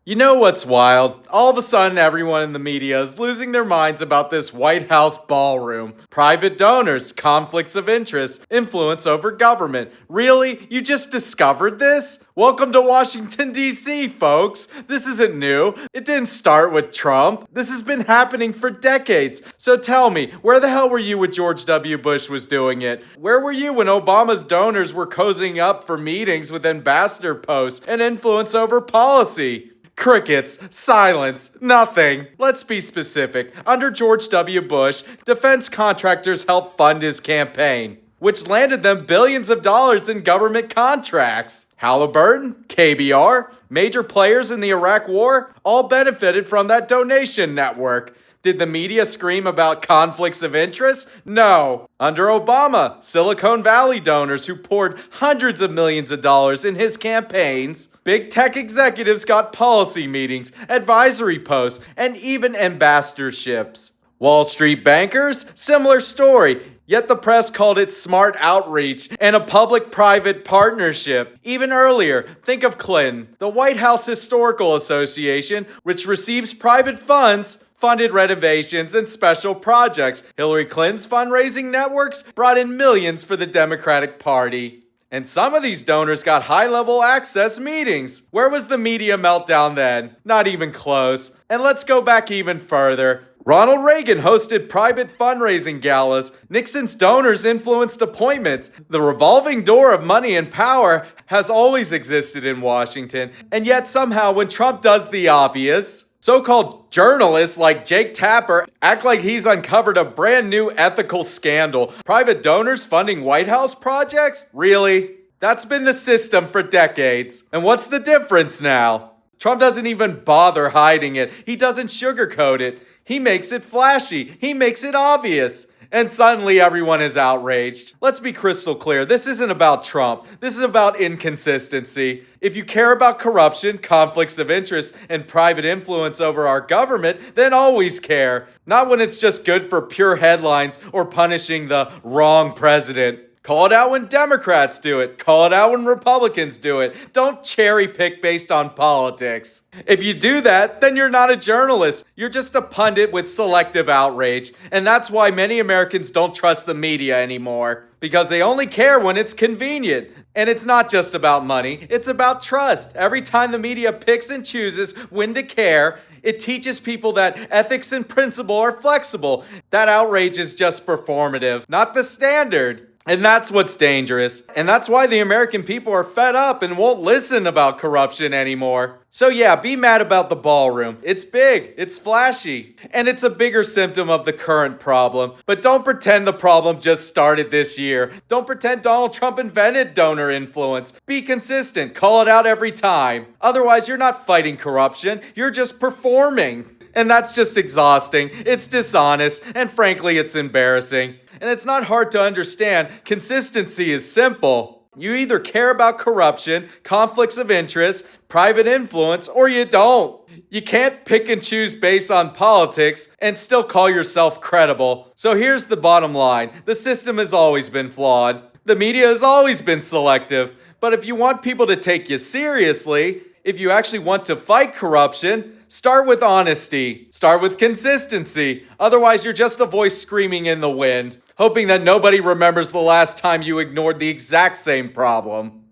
You know what's wild? All of a sudden, everyone in the media is losing their minds about this White House ballroom. Private donors, conflicts of interest, influence over government. Really? You just discovered this? Welcome to Washington, D.C., folks. This isn't new. It didn't start with Trump. This has been happening for decades. So tell me, where the hell were you when George W. Bush was doing it? Where were you when Obama's donors were cozying up for meetings with ambassador posts and influence over policy? Crickets, silence, nothing. Let's be specific. Under George W. Bush, defense contractors helped fund his campaign, which landed them billions of dollars in government contracts. Halliburton, KBR, major players in the Iraq War all benefited from that donation network. Did the media scream about conflicts of interest? No. Under Obama, Silicon Valley donors who poured hundreds of millions of dollars in his campaigns, big tech executives got policy meetings, advisory posts, and even ambassadorships. Wall Street bankers, similar story. Yet the press called it smart outreach and a public-private partnership. Even earlier, think of Clinton. The White House Historical Association, which receives private funds, funded renovations and special projects. Hillary Clinton's fundraising networks brought in millions for the Democratic Party. And some of these donors got high-level access meetings. Where was the media meltdown then? Not even close. And let's go back even further. Ronald Reagan hosted private fundraising galas. Nixon's donors influenced appointments. The revolving door of money and power has always existed in Washington. And yet somehow when Trump does the obvious, so-called journalists like Jake Tapper act like he's uncovered a brand new ethical scandal. Private donors funding White House projects? Really? That's been the system for decades. And what's the difference now? Trump doesn't even bother hiding it. He doesn't sugarcoat it. He makes it flashy. He makes it obvious. And suddenly everyone is outraged. Let's be crystal clear. This isn't about Trump. This is about inconsistency. If you care about corruption, conflicts of interest, and private influence over our government, then always care. Not when it's just good for pure headlines or punishing the wrong president. Call it out when Democrats do it. Call it out when Republicans do it. Don't cherry pick based on politics. If you do that, then you're not a journalist. You're just a pundit with selective outrage. And that's why many Americans don't trust the media anymore. Because they only care when it's convenient. And it's not just about money, it's about trust. Every time the media picks and chooses when to care, it teaches people that ethics and principle are flexible. That outrage is just performative, not the standard. And that's what's dangerous. And that's why the American people are fed up and won't listen about corruption anymore. So yeah, be mad about the ballroom. It's big, it's flashy, and it's a bigger symptom of the current problem. But don't pretend the problem just started this year. Don't pretend Donald Trump invented donor influence. Be consistent, call it out every time. Otherwise, you're not fighting corruption, you're just performing. And that's just exhausting, it's dishonest, and frankly, it's embarrassing. And it's not hard to understand. Consistency is simple. You either care about corruption, conflicts of interest, private influence, or you don't. You can't pick and choose based on politics and still call yourself credible. So here's the bottom line. The system has always been flawed. The media has always been selective. But if you want people to take you seriously, if you actually want to fight corruption, start with honesty. Start with consistency. Otherwise, you're just a voice screaming in the wind, hoping that nobody remembers the last time you ignored the exact same problem.